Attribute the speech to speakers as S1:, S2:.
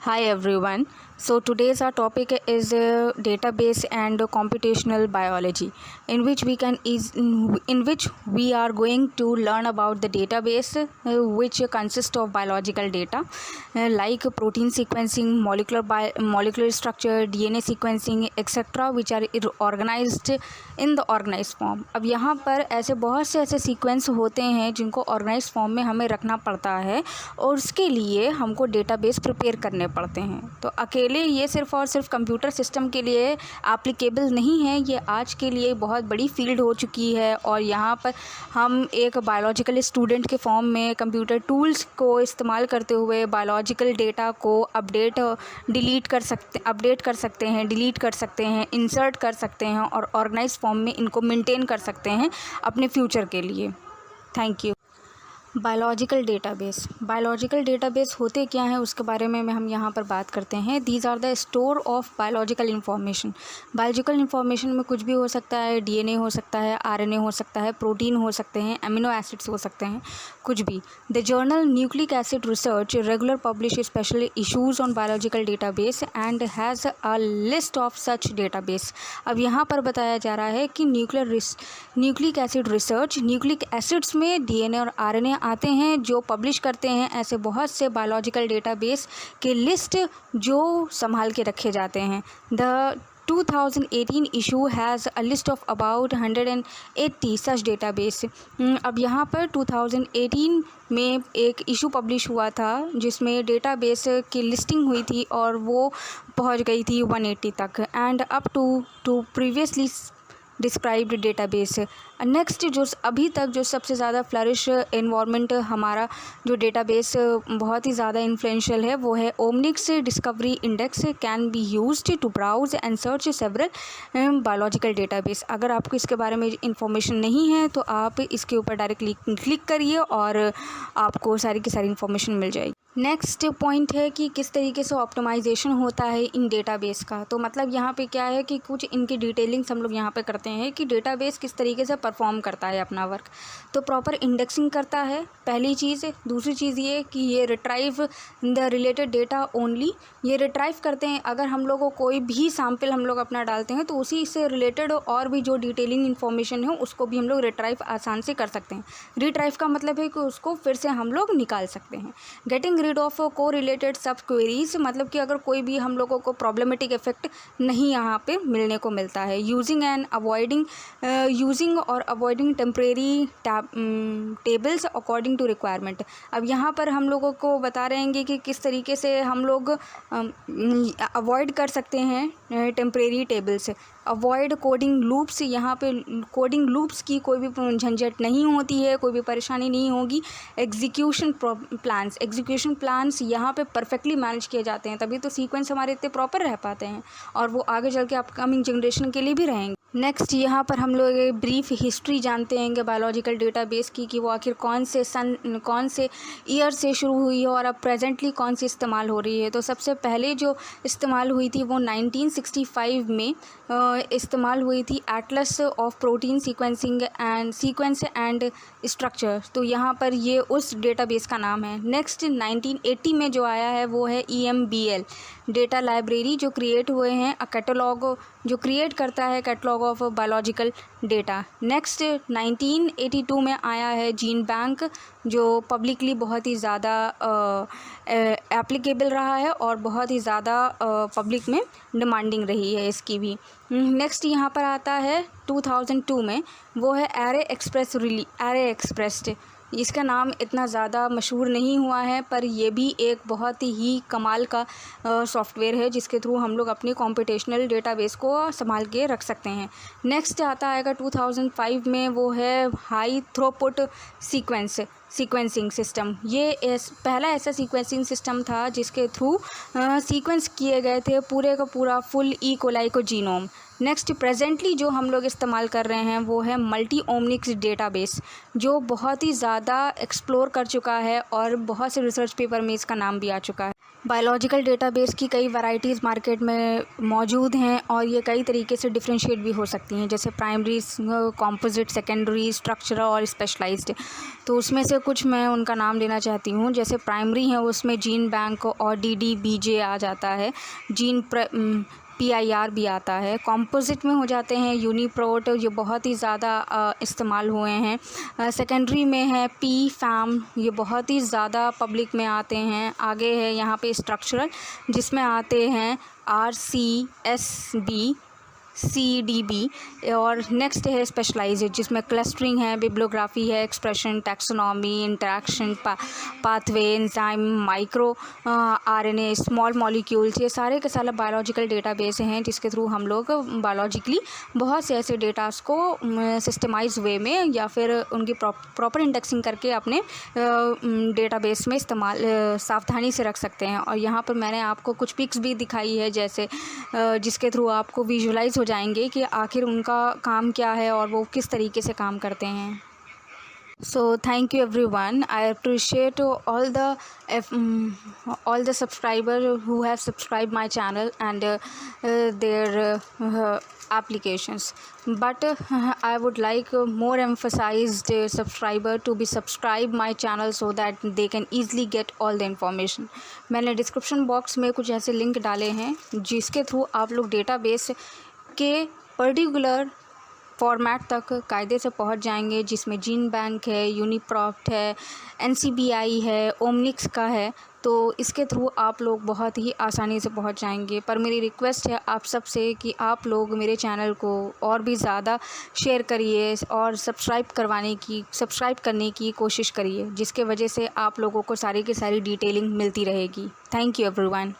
S1: Hi everyone. So today's our topic is database and computational biology, in which we are going to learn about the database, which consists of biological data like protein sequencing, molecular structure, DNA sequencing, etc., which are organized in the organized form. अब यहाँ पर ऐसे बहुत से ऐसे sequence होते हैं जिनको ऑर्गेनाइज फॉर्म में हमें रखना पड़ता है और उसके लिए हमको डेटाबेस प्रिपेयर करने पड़ते हैं। तो अकेले ये सिर्फ और सिर्फ कंप्यूटर सिस्टम के लिए एप्लीकेबल नहीं है, ये आज के लिए बहुत बड़ी फील्ड हो चुकी है। और यहाँ पर हम एक बायोलॉजिकल स्टूडेंट के फॉर्म में कंप्यूटर टूल्स को इस्तेमाल करते हुए बायोलॉजिकल डेटा को अपडेट कर सकते हैं, डिलीट कर सकते हैं, इंसर्ट कर सकते हैं और ऑर्गेनाइज फॉर्म में इनको मेंटेन कर सकते हैं अपने फ्यूचर के लिए। Thank you. बायोलॉजिकल डेटाबेस होते क्या हैं उसके बारे में हम यहाँ पर बात करते हैं। These are the store of biological information. Biological information में कुछ भी हो सकता है, डीएनए हो सकता है, आरएनए हो सकता है, प्रोटीन हो सकते हैं, एमिनो एसिड्स हो सकते हैं, कुछ भी। The journal nucleic acid research regular publish special issues on biological database and has a list of such database. अब यहाँ पर बताया जा रहा है कि nucleic acid research, nucleic acids में डीएनए और आरएनए आते हैं जो पब्लिश करते हैं ऐसे बहुत से बायोलॉजिकल डेटाबेस के लिस्ट जो संभाल के रखे जाते हैं। The 2018 issue has a list of about 180 such database। अब यहाँ पर 2018 में एक इशू पब्लिश हुआ था जिसमें डेटाबेस की लिस्टिंग हुई थी और वो पहुँच गई थी 180 तक, and up to previously described database. Next जो अभी तक जो सबसे ज़्यादा फ्लरिश एनवायरनमेंट हमारा जो डेटाबेस बहुत ही ज़्यादा इन्फ्लुएंशियल है वो है omics discovery index can be used to browse and search several biological database. अगर आपको इसके बारे में इंफॉर्मेशन नहीं है तो आप इसके ऊपर डायरेक्टली क्लिक करिए और आपको सारी की सारी इन्फॉर्मेशन मिल जाएगी। नेक्स्ट पॉइंट है कि किस तरीके से ऑप्टिमाइजेशन होता है इन डेटाबेस का। तो मतलब यहाँ पे क्या है कि कुछ इनकी डिटेलिंग्स हम लोग यहाँ पे करते हैं कि डेटाबेस किस तरीके से परफॉर्म करता है अपना वर्क। तो प्रॉपर इंडेक्सिंग करता है, पहली चीज़। दूसरी चीज़ ये कि ये retrieve the related data only, ये रिट्राइव करते हैं। अगर हम लोग को कोई भी सैम्पल हम लोग अपना डालते हैं तो उसी से रिलेटेड और भी जो डिटेलिंग इन्फॉर्मेशन है उसको भी हम लोग रिट्राइव आसान से कर सकते हैं। रिट्राइव का मतलब है कि उसको फिर से हम लोग निकाल सकते हैं। गेटिंग रीड ऑफ को रिलेटेड सब क्वेरीज, मतलब कि अगर कोई भी हम लोगों को प्रॉब्लमेटिक इफेक्ट नहीं यहाँ पे मिलने को मिलता है। यूजिंग और avoiding temporary tables according to requirement. अब यहाँ पर हम लोगों को बता रहे हैं कि किस तरीके से हम लोग अवॉइड कर सकते हैं temporary tables. Avoid coding loops, यहाँ पे कोडिंग लूप्स की कोई भी झंझट नहीं होती है, कोई भी परेशानी नहीं होगी। एग्जीक्यूशन प्लान्स यहाँ पे परफेक्टली मैनेज किए जाते हैं, तभी तो सीक्वेंस हमारे इतने प्रॉपर रह पाते हैं और वो आगे चल के अपकमिंग जनरेशन के लिए भी रहेंगे। नेक्स्ट यहाँ पर हम लोग एक ब्रीफ हिस्ट्री जानते हैं बायोलॉजिकल डेटाबेस की कि वो आखिर कौन से ईयर से शुरू हुई है और अब प्रेजेंटली कौन सी इस्तेमाल हो रही है। तो सबसे पहले जो इस्तेमाल हुई थी वो 1965 में इस्तेमाल हुई थी, Atlas of protein sequence and structure. तो यहाँ पर ये उस डेटाबेस का नाम है। नेक्स्ट 1980 में जो आया है वो है EMBL डेटा लाइब्रेरी, जो क्रिएट हुए हैं कैटलॉग, जो क्रिएट करता है catalogue of biological data. Next 1982 में आया है जीन बैंक, जो पब्लिकली बहुत ही ज़्यादा एप्लीकेबल रहा है और बहुत ही ज़्यादा पब्लिक में डिमांडिंग रही है इसकी भी। नेक्स्ट यहाँ पर आता है 2002 में, वो है एरे एक्सप्रेस। इसका नाम इतना ज़्यादा मशहूर नहीं हुआ है पर ये भी एक बहुत ही कमाल का सॉफ्टवेयर है जिसके थ्रू हम लोग अपनी कॉम्पिटिशनल डेटाबेस को संभाल के रख सकते हैं। नेक्स्ट आता आएगा 2005 में, वो है हाई थ्रूपुट सीक्वेंसिंग सिस्टम। ये पहला ऐसा सीक्वेंसिंग सिस्टम था जिसके थ्रू सीक्वेंस किए गए थे पूरे का पूरा फुल ई कोलाई को जीनोम। नेक्स्ट प्रेजेंटली जो हम लोग इस्तेमाल कर रहे हैं वो है मल्टी ओमिक्स डेटाबेस, जो बहुत ही ज़्यादा एक्सप्लोर कर चुका है और बहुत से रिसर्च पेपर में इसका नाम भी आ चुका है। बायोलॉजिकल डेटाबेस की कई वैरायटीज़ मार्केट में मौजूद हैं और ये कई तरीके से डिफरेंशिएट भी हो सकती हैं, जैसे प्राइमरी, कंपोजिट, सेकेंडरी, स्ट्रक्चरल और स्पेशलाइज्ड। तो उसमें से कुछ मैं उनका नाम लेना चाहती हूँ। जैसे प्राइमरी है उसमें जीन बैंक और DDBJ आ जाता है, जीन PIR भी आता है। कंपोजिट में हो जाते हैं यूनिप्रोट, ये बहुत ही ज़्यादा इस्तेमाल हुए हैं। सेकेंडरी में है PFAM, ये बहुत ही ज़्यादा पब्लिक में आते हैं। आगे है यहाँ पे स्ट्रक्चरल, जिसमें आते हैं RCSB, CDB। और नेक्स्ट है स्पेशलाइज्ड, जिसमें क्लस्टरिंग है, बिब्लियोग्राफी है, expression, taxonomy, interaction, pathway, enzyme, micro RNA, small molecules, ये सारे के सारे बायोलॉजिकल डेटाबेस हैं जिसके थ्रू हम लोग बायोलॉजिकली बहुत से ऐसे डेटास को सिस्टमाइज वे में या फिर उनकी प्रॉपर इंडेक्सिंग करके अपने डेटाबेस में इस्तेमाल सावधानी से रख सकते हैं। और यहाँ पर मैंने आपको कुछ पिक्स भी दिखाई है, जैसे जिसके थ्रू आपको विजुलाइज हो जाएंगे कि आखिर उनका काम क्या है और वो किस तरीके से काम करते हैं। So thank you everyone. I appreciate all the subscribers who have subscribed my channel and their applications. But I would like more emphasized subscriber to be subscribe my channel so that they can easily get all the information. मैंने description box में कुछ ऐसे link डाले हैं जिसके through आप लोग database के पर्टिकुलर फॉर्मेट तक कायदे से पहुंच जाएंगे, जिसमें जीन बैंक है, यूनिप्रोट है, NCBI है, ओमिक्स का है। तो इसके थ्रू आप लोग बहुत ही आसानी से पहुंच जाएंगे। पर मेरी रिक्वेस्ट है आप सब से कि आप लोग मेरे चैनल को और भी ज़्यादा शेयर करिए और सब्सक्राइब करने की कोशिश करिए, जिसके वजह से आप लोगों को सारी की सारी डिटेलिंग मिलती रहेगी। Thank you everyone.